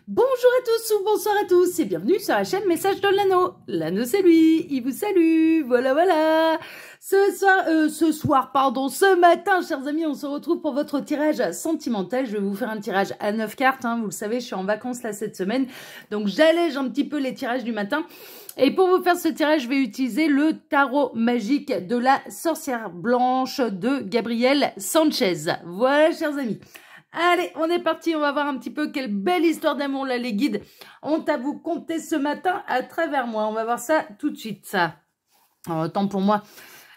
Bonjour à tous ou bonsoir à tous et bienvenue sur la chaîne Message de l'Anneau. L'Anneau c'est lui, il vous salue, voilà. Ce matin, chers amis, on se retrouve pour votre tirage sentimental. Je vais vous faire un tirage à 9 cartes, hein. Vous le savez, je suis en vacances là cette semaine, donc j'allège un petit peu les tirages du matin. Et pour vous faire ce tirage, je vais utiliser le tarot magique de la sorcière blanche de Gabriel Sanchez. Voilà, chers amis. Allez, on est parti, on va voir un petit peu quelle belle histoire d'amour là les guides ont à vous conter ce matin à travers moi. On va voir ça tout de suite, ça. Alors, temps pour moi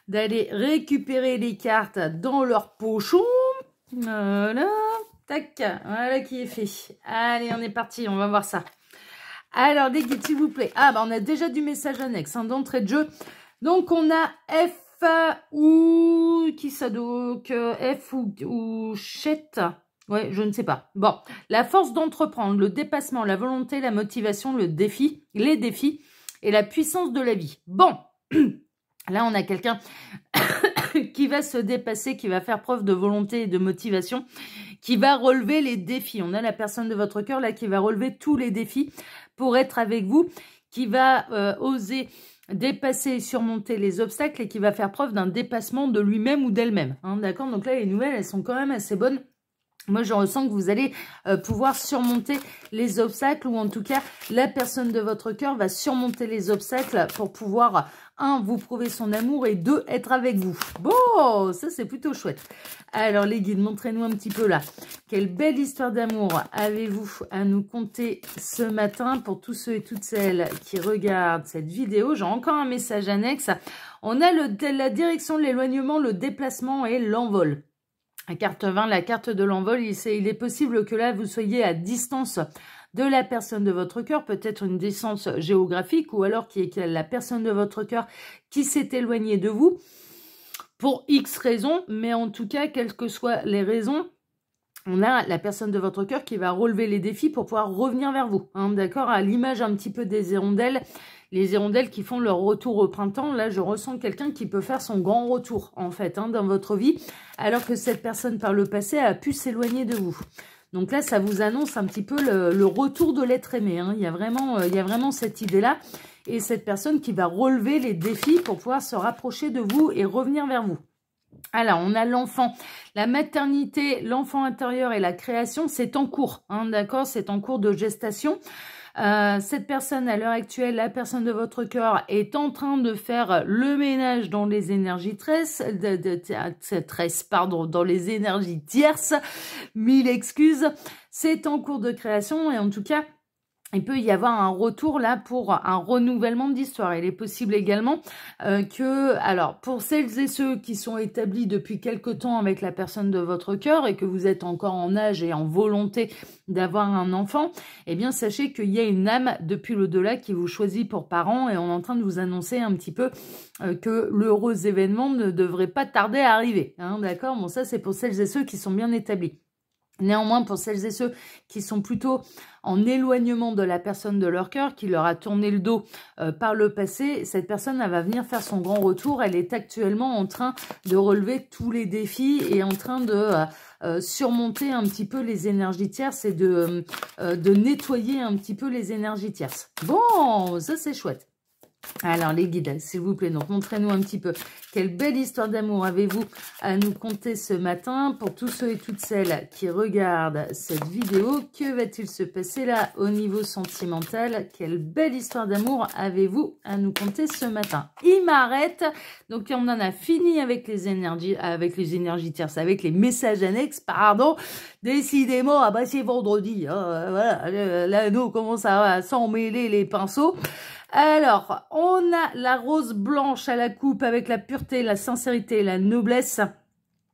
d'aller récupérer les cartes dans leur pochon. Voilà, tac, voilà qui est fait. Allez, on est parti, on va voir ça. Alors les guides, s'il vous plaît. Ah, bah on a déjà du message annexe hein, d'entrée de jeu. Donc on a F ou... Qui ça donc? F ou Chet. Ouais, je ne sais pas. Bon, la force d'entreprendre, le dépassement, la volonté, la motivation, le défi, les défis et la puissance de la vie. Bon, là on a quelqu'un qui va se dépasser, qui va faire preuve de volonté et de motivation, qui va relever les défis. On a la personne de votre cœur là qui va relever tous les défis pour être avec vous, qui va oser dépasser et surmonter les obstacles et qui va faire preuve d'un dépassement de lui-même ou d'elle-même. Hein, d'accord? Donc là, les nouvelles, elles sont quand même assez bonnes. Moi, je ressens que vous allez pouvoir surmonter les obstacles ou en tout cas, la personne de votre cœur va surmonter les obstacles pour pouvoir, un, vous prouver son amour et deux, être avec vous. Bon, ça, c'est plutôt chouette. Alors, les guides, montrez-nous un petit peu là. Quelle belle histoire d'amour avez-vous à nous conter ce matin pour tous ceux et toutes celles qui regardent cette vidéo? J'ai encore un message annexe. On a la direction de l'éloignement, le déplacement et l'envol. La carte 20, la carte de l'envol, il est possible que là, vous soyez à distance de la personne de votre cœur, peut-être une distance géographique, ou alors qu'il y ait la personne de votre cœur qui s'est éloignée de vous pour X raisons, mais en tout cas, quelles que soient les raisons, on a la personne de votre cœur qui va relever les défis pour pouvoir revenir vers vous, hein, d'accord? À l'image un petit peu des hirondelles, les hirondelles qui font leur retour au printemps, là je ressens quelqu'un qui peut faire son grand retour en fait hein, dans votre vie, alors que cette personne par le passé a pu s'éloigner de vous. Donc là ça vous annonce un petit peu le retour de l'être aimé, hein. Il y a vraiment cette idée-là, et cette personne qui va relever les défis pour pouvoir se rapprocher de vous et revenir vers vous. Alors, on a l'enfant, la maternité, l'enfant intérieur et la création, c'est en cours, hein, d'accord? C'est en cours de gestation. Cette personne, à l'heure actuelle, la personne de votre cœur, est en train de faire le ménage dans les énergies dans les énergies tierces. Mille excuses. C'est en cours de création et en tout cas, il peut y avoir un retour là pour un renouvellement d'histoire. Il est possible également alors pour celles et ceux qui sont établis depuis quelque temps avec la personne de votre cœur et que vous êtes encore en âge et en volonté d'avoir un enfant, eh bien sachez qu'il y a une âme depuis l'au-delà qui vous choisit pour parent et on est en train de vous annoncer un petit peu que l'heureux événement ne devrait pas tarder à arriver. Hein, d'accord? Bon, ça c'est pour celles et ceux qui sont bien établis. Néanmoins, pour celles et ceux qui sont plutôt en éloignement de la personne de leur cœur, qui leur a tourné le dos par le passé, cette personne elle va venir faire son grand retour. Elle est actuellement en train de relever tous les défis et en train de surmonter un petit peu les énergies tierces et de nettoyer un petit peu les énergies tierces. Bon, ça c'est chouette. Alors les guides, s'il vous plaît, donc montrez-nous un petit peu quelle belle histoire d'amour avez-vous à nous conter ce matin pour tous ceux et toutes celles qui regardent cette vidéo. Que va-t-il se passer là au niveau sentimental? Quelle belle histoire d'amour avez-vous à nous conter ce matin? Il m'arrête, donc on en a fini avec les énergies tierces, avec les messages annexes, pardon. Décidément, ah bah c'est vendredi, hein, voilà, l'anneau commence à s'emmêler les pinceaux. Alors, on a la rose blanche à la coupe avec la pureté, la sincérité, la noblesse.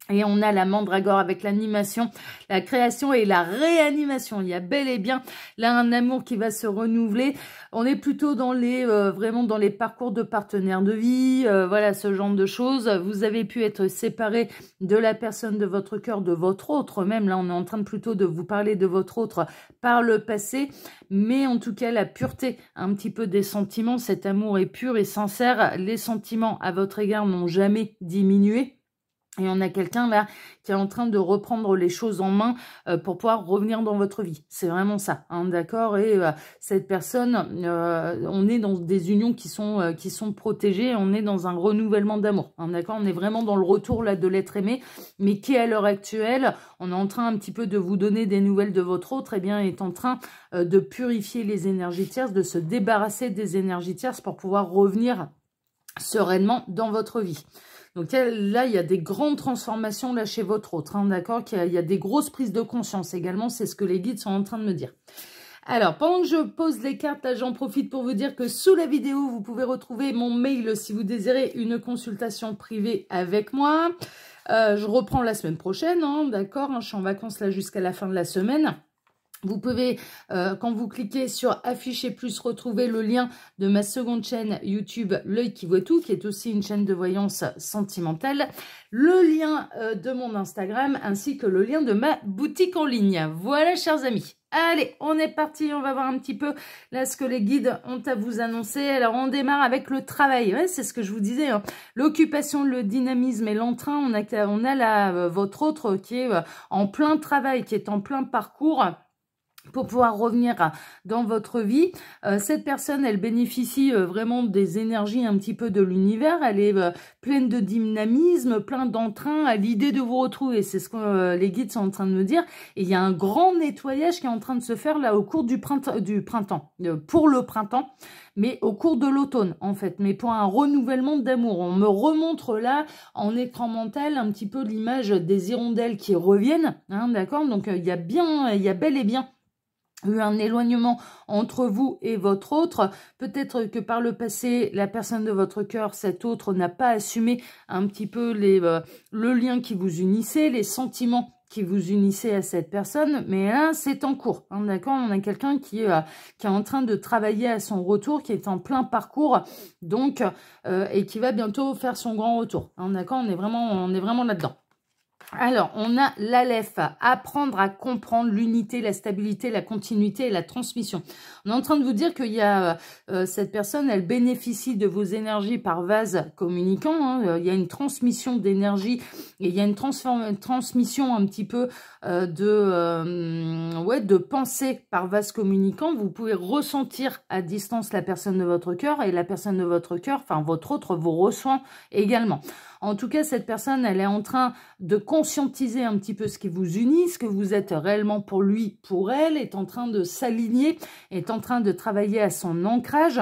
Et on a la mandragore avec l'animation, la création et la réanimation. Il y a bel et bien là un amour qui va se renouveler. On est plutôt dans les vraiment dans les parcours de partenaires de vie, voilà ce genre de choses. Vous avez pu être séparés de la personne de votre cœur, de votre autre même. Là, on est en train de plutôt de vous parler de votre autre par le passé. Mais en tout cas, la pureté un petit peu des sentiments, cet amour est pur et sincère. Les sentiments à votre égard n'ont jamais diminué. Et on a quelqu'un là qui est en train de reprendre les choses en main pour pouvoir revenir dans votre vie. C'est vraiment ça, hein, d'accord? Et cette personne, on est dans des unions qui sont protégées, on est dans un renouvellement d'amour, hein, d'accord? On est vraiment dans le retour là de l'être aimé, mais qui à l'heure actuelle, on est en train un petit peu de vous donner des nouvelles de votre autre, eh bien est en train de purifier les énergies tierces, de se débarrasser des énergies tierces pour pouvoir revenir sereinement dans votre vie. Donc là, il y a des grandes transformations là chez votre autre, hein, d'accord? Il y a des grosses prises de conscience également, c'est ce que les guides sont en train de me dire. Alors, pendant que je pose les cartes, là, j'en profite pour vous dire que sous la vidéo, vous pouvez retrouver mon mail si vous désirez une consultation privée avec moi. Je reprends la semaine prochaine, hein, d'accord? Je suis en vacances là jusqu'à la fin de la semaine. Vous pouvez, quand vous cliquez sur afficher plus, retrouver le lien de ma seconde chaîne YouTube, L'œil qui voit tout, qui est aussi une chaîne de voyance sentimentale, le lien de mon Instagram, ainsi que le lien de ma boutique en ligne. Voilà, chers amis. Allez, on est parti, on va voir un petit peu là ce que les guides ont à vous annoncer. Alors, on démarre avec le travail. Ouais, c'est ce que je vous disais, hein. L'occupation, le dynamisme et l'entrain. On a là votre autre qui est en plein travail, qui est en plein parcours pour pouvoir revenir dans votre vie. Cette personne, elle bénéficie vraiment des énergies un petit peu de l'univers. Elle est pleine de dynamisme, plein d'entrain, à l'idée de vous retrouver. C'est ce que les guides sont en train de me dire. Et il y a un grand nettoyage qui est en train de se faire là au cours du printemps, pour le printemps, mais au cours de l'automne en fait, mais pour un renouvellement d'amour. On me remontre là en écran mental un petit peu l'image des hirondelles qui reviennent, hein, d'accord? Donc il y a bel et bien eu un éloignement entre vous et votre autre. Peut-être que par le passé, la personne de votre cœur, cet autre, n'a pas assumé un petit peu le lien qui vous unissait, les sentiments qui vous unissaient à cette personne, mais là, c'est en cours, hein, d'accord? On a quelqu'un qui est en train de travailler à son retour, qui est en plein parcours, donc, et qui va bientôt faire son grand retour, hein, d'accord? On est vraiment là-dedans. Alors, on a l'Aleph, apprendre à comprendre l'unité, la stabilité, la continuité et la transmission. On est en train de vous dire qu'il y a cette personne, elle bénéficie de vos énergies par vase communicant, hein. Il y a une transmission d'énergie et il y a une transmission un petit peu de pensée par vase communicant. Vous pouvez ressentir à distance la personne de votre cœur et la personne de votre cœur, enfin votre autre, vous ressent également. En tout cas, cette personne, elle est en train de conscientiser un petit peu ce qui vous unit, ce que vous êtes réellement pour lui, pour elle, est en train de s'aligner, est en train de travailler à son ancrage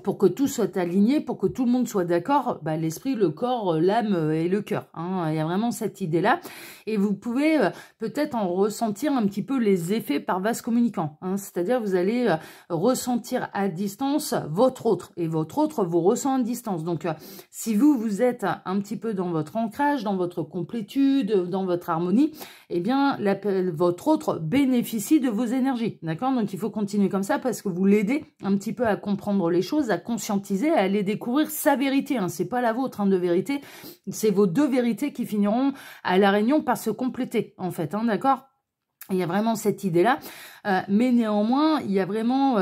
pour que tout soit aligné, pour que tout le monde soit d'accord, bah, l'esprit, le corps, l'âme et le cœur, hein. Il y a vraiment cette idée-là. Et vous pouvez peut-être en ressentir un petit peu les effets par vase communicant, hein. C'est-à-dire vous allez ressentir à distance votre autre, et votre autre vous ressent à distance. Donc, si vous êtes un petit peu dans votre ancrage, dans votre complétude, dans votre harmonie, eh bien, votre autre bénéficie de vos énergies, d'accord? Donc, il faut continuer comme ça parce que vous l'aidez un petit peu à comprendre les choses, à conscientiser, à aller découvrir sa vérité, hein. C'est pas la vôtre, hein, de vérité, c'est vos deux vérités qui finiront à la réunion par se compléter, en fait, hein, d'accord? Il y a vraiment cette idée-là, mais néanmoins, il y a vraiment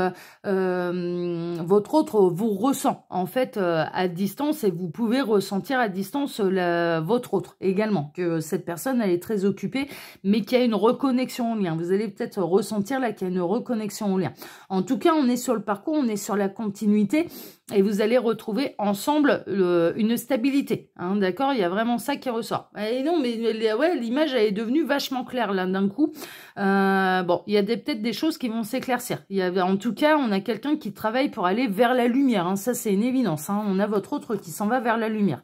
votre autre vous ressent en fait à distance et vous pouvez ressentir à distance votre autre également, que cette personne elle est très occupée, mais qu'il y a une reconnexion au lien. Vous allez peut-être ressentir là qu'il y a une reconnexion au lien. En tout cas, on est sur le parcours, on est sur la continuité et vous allez retrouver ensemble une stabilité, hein, d'accord? Il y a vraiment ça qui ressort. Et non, mais ouais, l'image elle est devenue vachement claire là d'un coup. Bon, il y a peut-être des choses qui vont s'éclaircir. En tout cas, on a quelqu'un qui travaille pour aller vers la lumière, hein. Ça, c'est une évidence, hein. On a votre autre qui s'en va vers la lumière.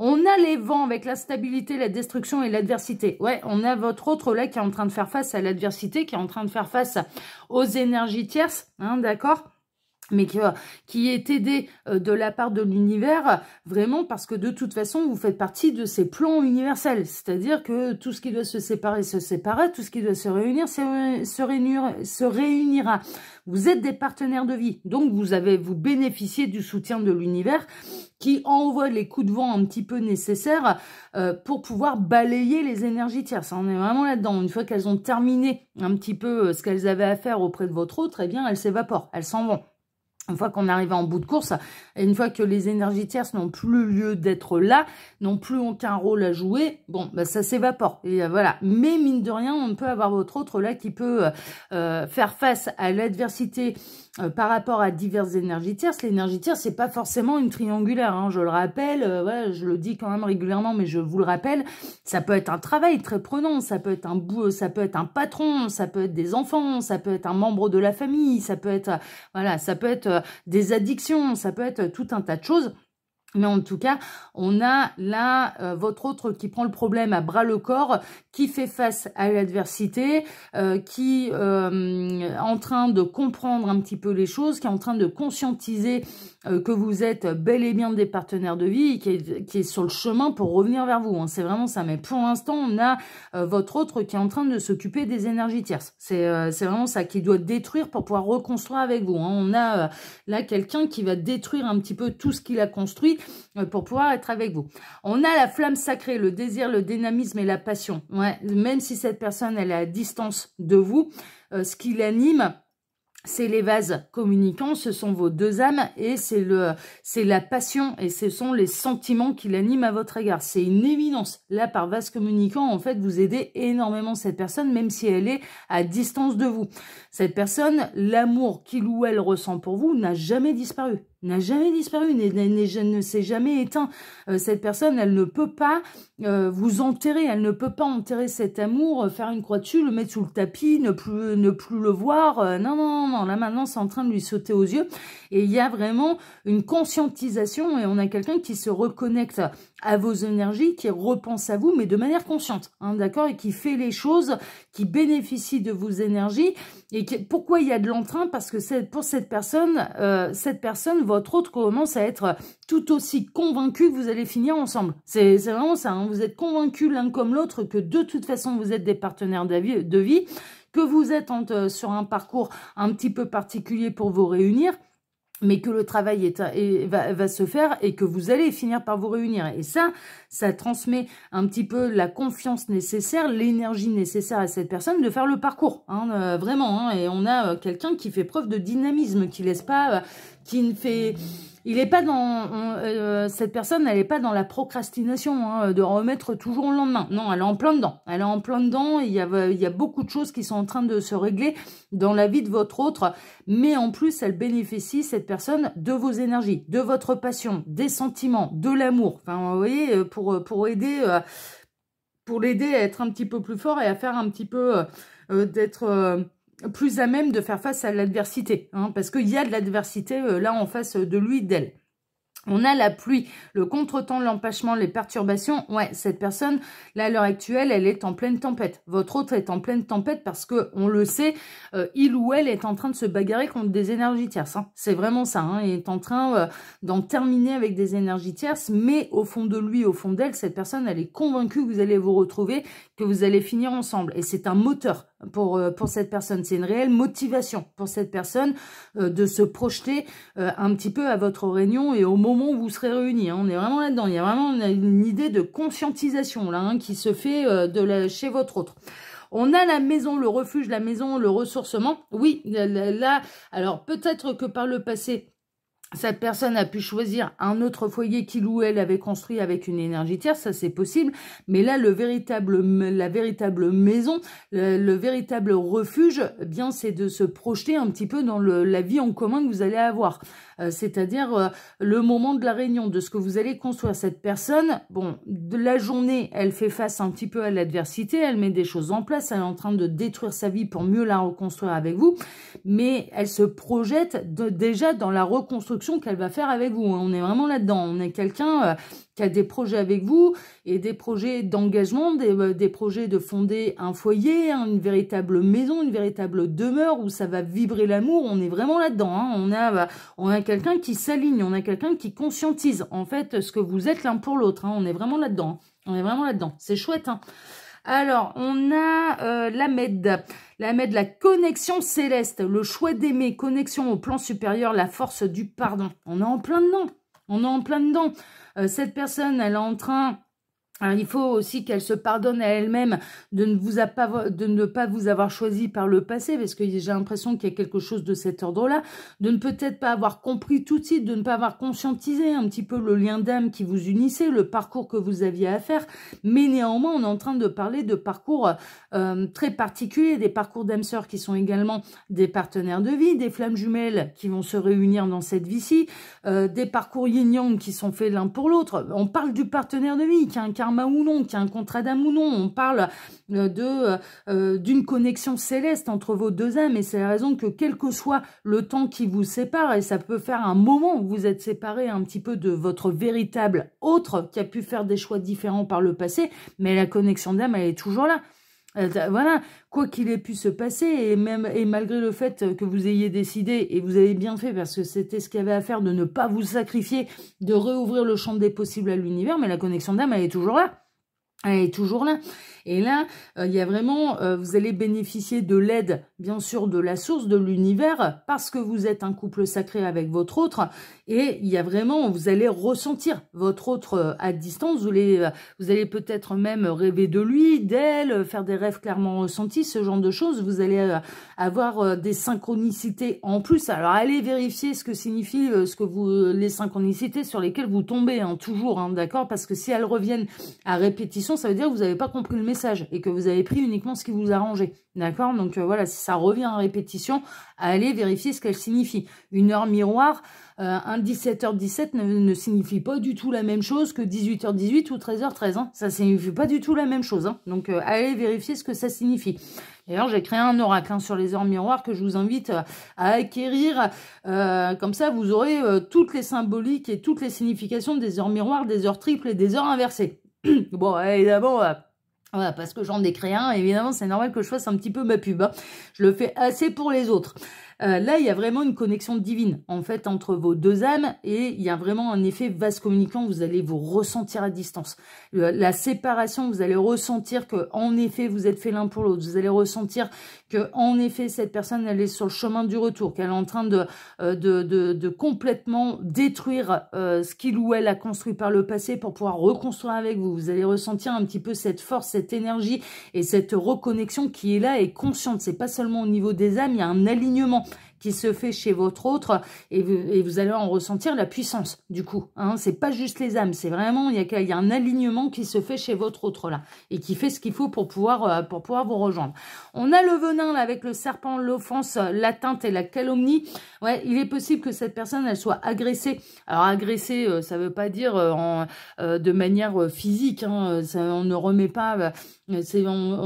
On a les vents avec la stabilité, la destruction et l'adversité. Ouais, on a votre autre là qui est en train de faire face à l'adversité, qui est en train de faire face aux énergies tierces, hein, d'accord? Mais qui est aidé de la part de l'univers, vraiment parce que de toute façon, vous faites partie de ces plans universels. C'est-à-dire que tout ce qui doit se séparer, tout ce qui doit se réunir, se réunira. Vous êtes des partenaires de vie, donc vous bénéficiez du soutien de l'univers qui envoie les coups de vent un petit peu nécessaires pour pouvoir balayer les énergies tierces. On est vraiment là-dedans. Une fois qu'elles ont terminé un petit peu ce qu'elles avaient à faire auprès de votre autre, eh bien, elles s'évaporent, elles s'en vont. Une fois qu'on arrive en bout de course, et une fois que les énergies tierces n'ont plus lieu d'être là, n'ont plus aucun rôle à jouer, bon, bah, ça s'évapore. Et voilà. Mais mine de rien, on peut avoir votre autre là qui peut faire face à l'adversité par rapport à diverses énergies tierces. L'énergie tierce, c'est pas forcément une triangulaire, hein, je le rappelle, voilà, je le dis quand même régulièrement, mais je vous le rappelle, ça peut être un travail très prenant, ça peut être ça peut être un patron, ça peut être des enfants, ça peut être un membre de la famille, ça peut être, voilà, ça peut être des addictions, ça peut être tout un tas de choses. Mais en tout cas, on a là votre autre qui prend le problème à bras le corps, qui fait face à l'adversité, qui est en train de comprendre un petit peu les choses, qui est en train de conscientiser que vous êtes bel et bien des partenaires de vie, qui est sur le chemin pour revenir vers vous. Hein. C'est vraiment ça. Mais pour l'instant, on a votre autre qui est en train de s'occuper des énergies tierces. C'est vraiment ça, qui doit détruire pour pouvoir reconstruire avec vous. Hein. On a là quelqu'un qui va détruire un petit peu tout ce qu'il a construit pour pouvoir être avec vous. On a la flamme sacrée, le désir, le dynamisme et la passion. Ouais, même si cette personne, elle est à distance de vous, ce qui l'anime, c'est les vases communicants, ce sont vos deux âmes et c'est la passion et ce sont les sentiments qui l'animent à votre égard. C'est une évidence. Là, par vase communicant, en fait, vous aidez énormément cette personne, même si elle est à distance de vous. Cette personne, l'amour qu'il ou elle ressent pour vous n'a jamais disparu. Ne s'est jamais éteint. Cette personne, elle ne peut pas vous enterrer, elle ne peut pas enterrer cet amour, faire une croix dessus, le mettre sous le tapis, ne plus le voir. Non, là maintenant, c'est en train de lui sauter aux yeux. Et il y a vraiment une conscientisation et on a quelqu'un qui se reconnecte à vos énergies, qui repense à vous, mais de manière consciente, hein, d'accord, et qui fait les choses, qui bénéficie de vos énergies. Et pourquoi il y a de l'entrain? Parce que pour cette personne, votre autre commence à être tout aussi convaincu que vous allez finir ensemble. C'est vraiment ça, hein, vous êtes convaincus l'un comme l'autre que de toute façon, vous êtes des partenaires de vie, que vous êtes sur un parcours un petit peu particulier pour vous réunir, mais que le travail va se faire et que vous allez finir par vous réunir. Et ça transmet un petit peu la confiance nécessaire, l'énergie nécessaire à cette personne de faire le parcours, hein, vraiment. Hein, et on a quelqu'un qui fait preuve de dynamisme, qui laisse pas, qui ne fait... Il est pas dans cette personne, elle n'est pas dans la procrastination, hein, de remettre toujours le lendemain. Non, elle est en plein dedans. Elle est en plein dedans. Il y a beaucoup de choses qui sont en train de se régler dans la vie de votre autre, mais en plus, elle bénéficie, cette personne, de vos énergies, de votre passion, des sentiments, de l'amour. Enfin, vous voyez, pour l'aider à être un petit peu plus fort et à faire un petit peu d'être plus à même de faire face à l'adversité, hein, parce qu'il y a de l'adversité là en face de lui, d'elle. On a la pluie, le contretemps, l'empêchement, les perturbations. Ouais, cette personne, là, à l'heure actuelle, elle est en pleine tempête. Votre autre est en pleine tempête parce que, on le sait, il ou elle est en train de se bagarrer contre des énergies tierces. Hein. C'est vraiment ça. Hein. Il est en train d'en terminer avec des énergies tierces, mais au fond de lui, au fond d'elle, cette personne, elle est convaincue que vous allez vous retrouver, que vous allez finir ensemble. Et c'est un moteur pour cette personne. C'est une réelle motivation pour cette personne de se projeter un petit peu à votre réunion et au moment où vous serez réunis. Hein. On est vraiment là-dedans. Il y a vraiment une idée de conscientisation là, hein, qui se fait chez votre autre. On a la maison, le refuge, la maison, le ressourcement. Oui, là, alors peut-être que par le passé, cette personne a pu choisir un autre foyer qu'il ou elle avait construit avec une énergie tierce, ça c'est possible. Mais là, la véritable maison, le véritable refuge, eh bien, c'est de se projeter un petit peu dans la vie en commun que vous allez avoir. C'est-à-dire le moment de la réunion, de ce que vous allez construire. Cette personne, bon, de la journée, elle fait face un petit peu à l'adversité, elle met des choses en place, elle est en train de détruire sa vie pour mieux la reconstruire avec vous, mais elle se projette déjà dans la reconstruction qu'elle va faire avec vous. On est vraiment là-dedans, on est quelqu'un qui a des projets avec vous et des projets d'engagement, des projets de fonder un foyer, hein, une véritable maison, une véritable demeure où ça va vibrer l'amour. On est vraiment là-dedans. Hein. On a quelqu'un qui s'aligne, on a quelqu'un qui conscientise en fait ce que vous êtes l'un pour l'autre. Hein. On est vraiment là-dedans. Hein. On est vraiment là-dedans. C'est chouette. Hein. Alors, on a la MED, la connexion céleste, le choix d'aimer, connexion au plan supérieur, la force du pardon. On est en plein dedans. On est en plein dedans. Cette personne, elle est en train Alors, il faut aussi qu'elle se pardonne à elle-même de ne pas vous avoir choisi par le passé, parce que j'ai l'impression qu'il y a quelque chose de cet ordre-là, de ne peut-être pas avoir compris tout de suite, de ne pas avoir conscientisé un petit peu le lien d'âme qui vous unissait, le parcours que vous aviez à faire, mais néanmoins, on est en train de parler de parcours très particuliers, des parcours d'âmes sœurs qui sont également des partenaires de vie, des flammes jumelles qui vont se réunir dans cette vie-ci, des parcours yin-yang qui sont faits l'un pour l'autre. On parle du partenaire de vie qui a un karma ou non, qui a un contrat d'âme ou non. On parle d'une connexion céleste entre vos deux âmes, et c'est la raison que quel que soit le temps qui vous sépare, et ça peut faire un moment où vous êtes séparés un petit peu de votre véritable autre qui a pu faire des choix différents par le passé, mais la connexion d'âme, elle est toujours là. Voilà, quoi qu'il ait pu se passer, et malgré le fait que vous ayez décidé, et vous avez bien fait parce que c'était ce qu'il y avait à faire, de ne pas vous sacrifier, de réouvrir le champ des possibles à l'univers, mais la connexion d'âme, elle est toujours là. Elle est toujours là. Et là, il y a vraiment, vous allez bénéficier de l'aide, bien sûr, de la source, de l'univers, parce que vous êtes un couple sacré avec votre autre. Et il y a vraiment, vous allez ressentir votre autre à distance. Vous allez peut-être même rêver de lui, d'elle, faire des rêves clairement ressentis, ce genre de choses. Vous allez avoir des synchronicités en plus. Alors, allez vérifier ce que signifient les synchronicités sur lesquelles vous tombez, hein, toujours, hein, d'accord? Parce que si elles reviennent à répétition, ça veut dire que vous n'avez pas compris le message et que vous avez pris uniquement ce qui vous arrangeait, d'accord? Donc voilà, si ça revient en répétition, allez vérifier ce qu'elle signifie. Une heure miroir, un 17h17 ne signifie pas du tout la même chose que 18h18 ou 13h13, hein. Ça signifie pas du tout la même chose, hein. Donc allez vérifier ce que ça signifie. D'ailleurs, j'ai créé un oracle, hein, sur les heures miroirs que je vous invite à acquérir. Comme ça, vous aurez toutes les symboliques et toutes les significations des heures miroirs, des heures triples et des heures inversées. Bon, évidemment, voilà, parce que j'en ai créé un, évidemment, c'est normal que je fasse un petit peu ma pub, hein. Je le fais assez pour les autres. Là, il y a vraiment une connexion divine, en fait, entre vos deux âmes, et il y a vraiment un effet vase communicant. Vous allez vous ressentir à distance. La séparation, vous allez ressentir que, en effet, vous êtes fait l'un pour l'autre. Vous allez ressentir que, en effet, cette personne, elle est sur le chemin du retour, qu'elle est en train de complètement détruire ce qu'il ou elle a construit par le passé pour pouvoir reconstruire avec vous. Vous allez ressentir un petit peu cette force, cette énergie et cette reconnexion qui est là et consciente. C'est pas seulement au niveau des âmes, il y a un alignement qui se fait chez votre autre, et vous allez en ressentir la puissance, du coup, hein. C'est pas juste les âmes, c'est vraiment, il y a un alignement qui se fait chez votre autre, là, et qui fait ce qu'il faut pour pouvoir vous rejoindre. On a le venin, là, avec le serpent, l'offense, l'atteinte et la calomnie. Ouais, il est possible que cette personne, elle soit agressée. Alors, agressée, ça veut pas dire de manière physique, hein. On ne remet pas... on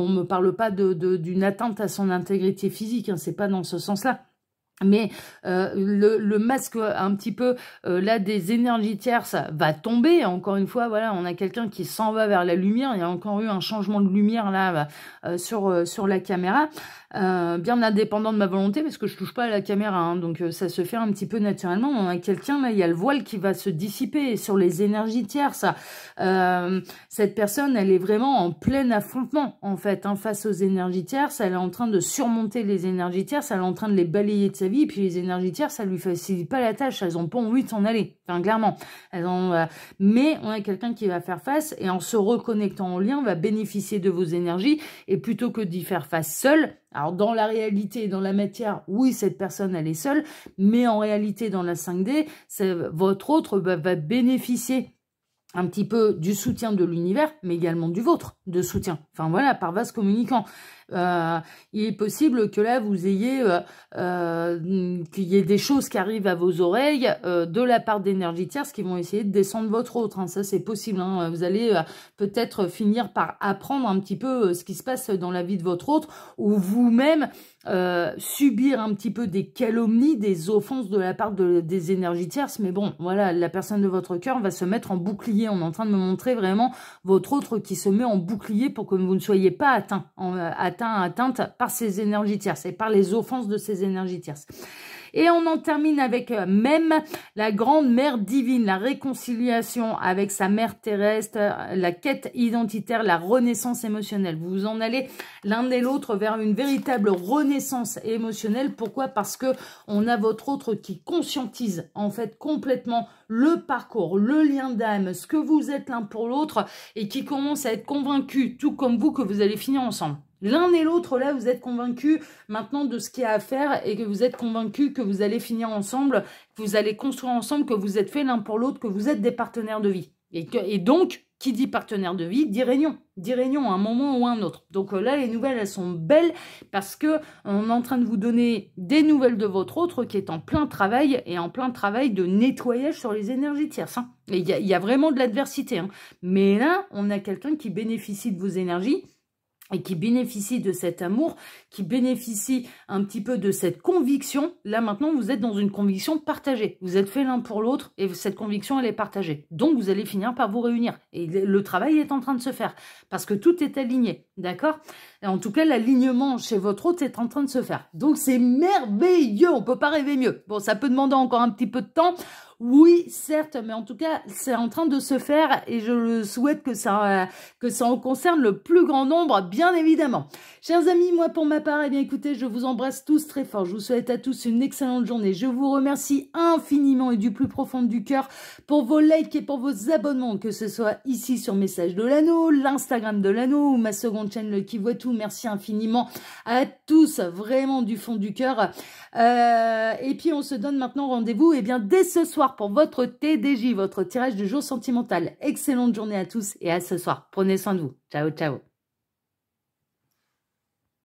me parle pas d'une atteinte à son intégrité physique, hein, c'est pas dans ce sens-là. Mais le masque un petit peu là des énergies tierces va tomber. Encore une fois, voilà, on a quelqu'un qui s'en va vers la lumière. Il y a encore eu un changement de lumière là sur la caméra, bien indépendant de ma volonté, parce que je touche pas à la caméra, hein, donc ça se fait un petit peu naturellement. On a quelqu'un là, il y a le voile qui va se dissiper sur les énergies tierces. Cette personne, elle est vraiment en plein affrontement en fait, hein, face aux énergies tierces. Elle est en train de surmonter les énergies tierces. Elle est en train de les balayer de sa vie, et puis les énergies tierces, ça lui facilite pas la tâche, elles ont pas envie de s'en aller, enfin clairement, mais on a quelqu'un qui va faire face, et en se reconnectant au lien, va bénéficier de vos énergies, et plutôt que d'y faire face seul, alors dans la réalité et dans la matière, oui, cette personne, elle est seule, mais en réalité, dans la 5D, votre autre va bénéficier un petit peu du soutien de l'univers, mais également du vôtre de soutien, enfin voilà, par vase communicant. Il est possible que là vous ayez qu'il y ait des choses qui arrivent à vos oreilles de la part d'énergie tierce qui vont essayer de descendre votre autre, hein. Ça c'est possible, hein. Vous allez peut-être finir par apprendre un petit peu ce qui se passe dans la vie de votre autre, ou vous-même subir un petit peu des calomnies, des offenses de la part des énergies tierces. Mais bon, voilà, la personne de votre cœur va se mettre en bouclier. On est en train de me montrer vraiment votre autre qui se met en bouclier pour que vous ne soyez pas atteinte par ces énergies tierces et par les offenses de ces énergies tierces. Et on en termine avec même la grande mère divine, la réconciliation avec sa mère terrestre, la quête identitaire, la renaissance émotionnelle. Vous en allez l'un et l'autre vers une véritable renaissance émotionnelle. Pourquoi? Parce que on a votre autre qui conscientise en fait complètement le parcours, le lien d'âme, ce que vous êtes l'un pour l'autre et qui commence à être convaincu, tout comme vous, que vous allez finir ensemble. L'un et l'autre, là, vous êtes convaincus maintenant de ce qu'il y a à faire et que vous êtes convaincus que vous allez finir ensemble, que vous allez construire ensemble, que vous êtes faits l'un pour l'autre, que vous êtes des partenaires de vie. Et donc, qui dit partenaire de vie, dit réunion à un moment ou à un autre. Donc là, les nouvelles, elles sont belles parce que on est en train de vous donner des nouvelles de votre autre qui est en plein travail et en plein travail de nettoyage sur les énergies tierces. Hein. Et il y a vraiment de l'adversité. Hein. Mais là, on a quelqu'un qui bénéficie de vos énergies et qui bénéficie de cet amour, qui bénéficie un petit peu de cette conviction. Là, maintenant, vous êtes dans une conviction partagée. Vous êtes fait l'un pour l'autre et cette conviction, elle est partagée. Donc, vous allez finir par vous réunir. Et le travail est en train de se faire parce que tout est aligné, d'accord? En tout cas, l'alignement chez votre autre est en train de se faire. Donc, c'est merveilleux. On peut pas rêver mieux. Bon, ça peut demander encore un petit peu de temps. Oui, certes, mais en tout cas, c'est en train de se faire et je le souhaite que ça en concerne le plus grand nombre, bien évidemment. Chers amis, moi, pour ma part, eh bien, écoutez, je vous embrasse tous très fort. Je vous souhaite à tous une excellente journée. Je vous remercie infiniment et du plus profond du cœur pour vos likes et pour vos abonnements, que ce soit ici sur Message de l'Anneau, l'Instagram de l'Anneau ou ma seconde chaîne, le Qui Voit Tout. Merci infiniment à tous, vraiment du fond du cœur. Et puis, on se donne maintenant rendez-vous, eh bien, dès ce soir pour votre TDJ, votre tirage du jour sentimental. Excellente journée à tous et à ce soir. Prenez soin de vous. Ciao, ciao.